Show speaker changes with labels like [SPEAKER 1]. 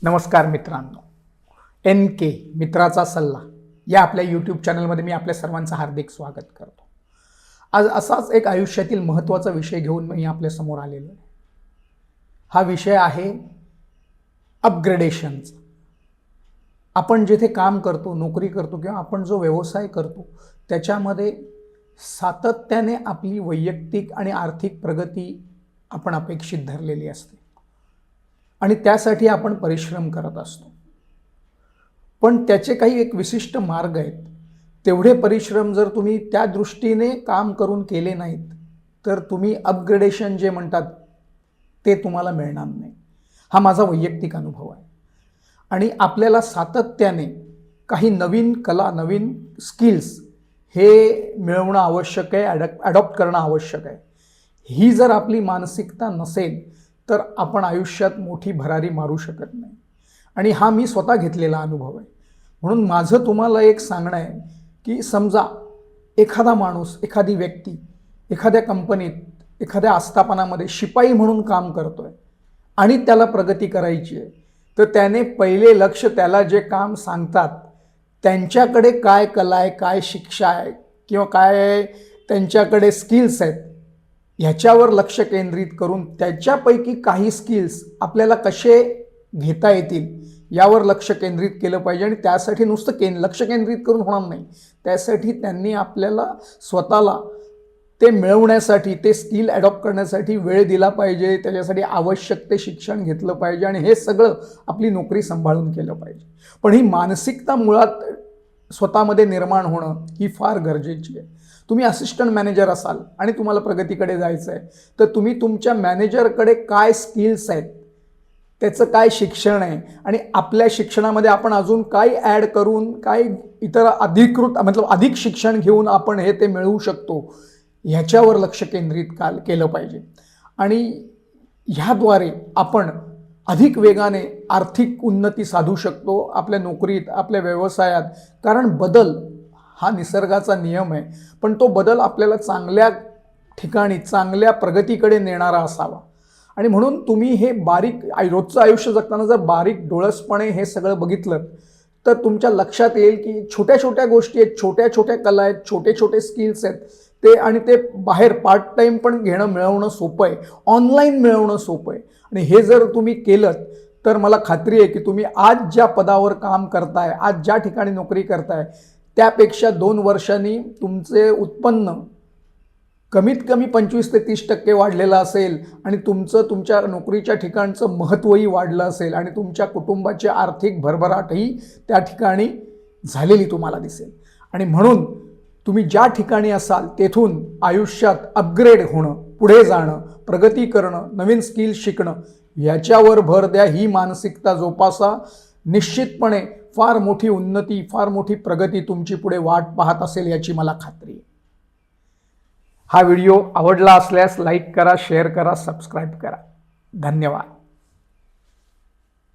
[SPEAKER 1] नमस्कार मित्रांनो, एन के मित्राचा सल्ला या आपल्या यूट्यूब चॅनलमध्ये मी आपल्या सर्वांचं हार्दिक स्वागत करतो. आज असाच एक आयुष्यातील महत्त्वाचा विषय घेऊन मी आपल्यासमोर आलेलो आहे. हा विषय आहे अपग्रेडेशनचा. आपण जिथे काम करतो, नोकरी करतो किंवा आपण जो व्यवसाय करतो त्याच्यामध्ये सातत्याने आपली वैयक्तिक आणि आर्थिक प्रगती आपण अपेक्षित धरलेली असते आणि त्यासाठी आपण परिश्रम करत असतो. पण त्याचे काही एक विशिष्ट मार्ग आहेत. तेवढे परिश्रम जर तुम्ही त्या दृष्टीने काम करून केले नाहीत तर तुम्ही अपग्रेडेशन जे म्हणतात ते तुम्हाला मिळणार नाही. हा माझा वैयक्तिक अनुभव आहे. आणि आपल्याला सातत्याने काही नवीन कला, नवीन स्किल्स हे मिळवणं आवश्यक आहे, ॲडॉप्ट करणं आवश्यक आहे. ही जर आपली मानसिकता नसेल तर आपण आयुष्यात मोठी भरारी मारू शकत नाही. आणि हा मी स्वतः घेतलेला अनुभव आहे. म्हणून माझं तुम्हाला एक सांगणं आहे की समजा एखादा माणूस, एखादी व्यक्ती एखाद्या कंपनीत, एखाद्या आस्थापनामध्ये शिपाई म्हणून काम करतोय आणि त्याला प्रगती करायची आहे, तर त्याने पहिले लक्ष त्याला जे काम सांगतात त्यांच्याकडे काय कला आहे, काय शिक्षा आहे किंवा काय त्यांच्याकडे स्किल्स आहेत ह्याच्यावर लक्ष केंद्रित करून त्याच्यापैकी काही स्किल्स आपल्याला कसे घेता येतील यावर लक्ष केंद्रित केलं पाहिजे. आणि त्यासाठी नुसतं लक्ष केंद्रित करून होणार नाही. त्यासाठी त्यांनी आपल्याला स्वतःला ते मिळवण्यासाठी, ते स्किल ॲडॉप्ट करण्यासाठी वेळ दिला पाहिजे. त्याच्यासाठी आवश्यक ते शिक्षण घेतलं पाहिजे आणि हे सगळं आपली नोकरी सांभाळून केलं पाहिजे. पण ही मानसिकता मुळात स्वतःमध्ये निर्माण होणं ही फार गरजेची आहे. तुम्ही असिस्टंट मॅनेजर असाल आणि तुम्हाला प्रगतीकडे जायचं आहे तर तुम्ही तुमच्या मॅनेजरकडे काय स्किल्स आहेत, त्याचं काय शिक्षण आहे आणि आपल्या शिक्षणामध्ये आपण अजून काय ॲड करून काय इतर अधिक शिक्षण घेऊन आपण ते मिळवू शकतो ह्याच्यावर लक्ष केंद्रित केलं पाहिजे. आणि ह्याद्वारे आपण अधिक वेगाने आर्थिक उन्नती साधू शकतो आपल्या नोकरीत, आपल्या व्यवसायात. कारण बदल हा निसर्गाचा नियम आहे, पण तो बदल आपल्याला चांगल्या ठिकाणी, चांगल्या प्रगतीकडे नेणारा असावा. आणि म्हणून तुम्ही हे रोजचं आयुष्य जगताना जर बारीक डोळसपणे हे सगळं बघितलं तर तुमच्या लक्षात येईल की छोट्या छोट्या गोष्टी आहेत, छोट्या छोट्या कला आहेत, छोटे छोटे स्किल्स आहेत ते बाहेर पार्ट टाईम पण मिळवणं सोपं आहे, ऑनलाईन मिळवणं सोपं आहे. आणि हे जर तुम्ही केलं तर मला खात्री आहे की तुम्ही आज ज्या पदावर काम करताय, आज ज्या ठिकाणी नोकरी करताय त्यापेक्षा 2 वर्षांनी तुमचे उत्पन्न कमीत कमी 25 ते 30% वाढलेलं असेल आणि तुमच्या नोकरीच्या ठिकाणचं महत्त्वही वाढलं असेल आणि तुमच्या कुटुंबाची आर्थिक भरभराटही त्या ठिकाणी झालेली तुम्हाला दिसेल. आणि म्हणून तुम्ही ज्या ठिकाणी असाल तेथून आयुष्यात अपग्रेड होणं, पुढे जाणं, प्रगती करणं, नवीन स्किल शिकणं याच्यावर भर द्या. ही मानसिकता जोपासा. निश्चितपणे फार मोठी उन्नती, फार मोठी प्रगती तुमची पुढे वाट पाहत असेल याची मला खात्री आहे. हा व्हिडिओ आवडला असल्यास लाईक करा, शेअर करा, सबस्क्राईब करा. धन्यवाद.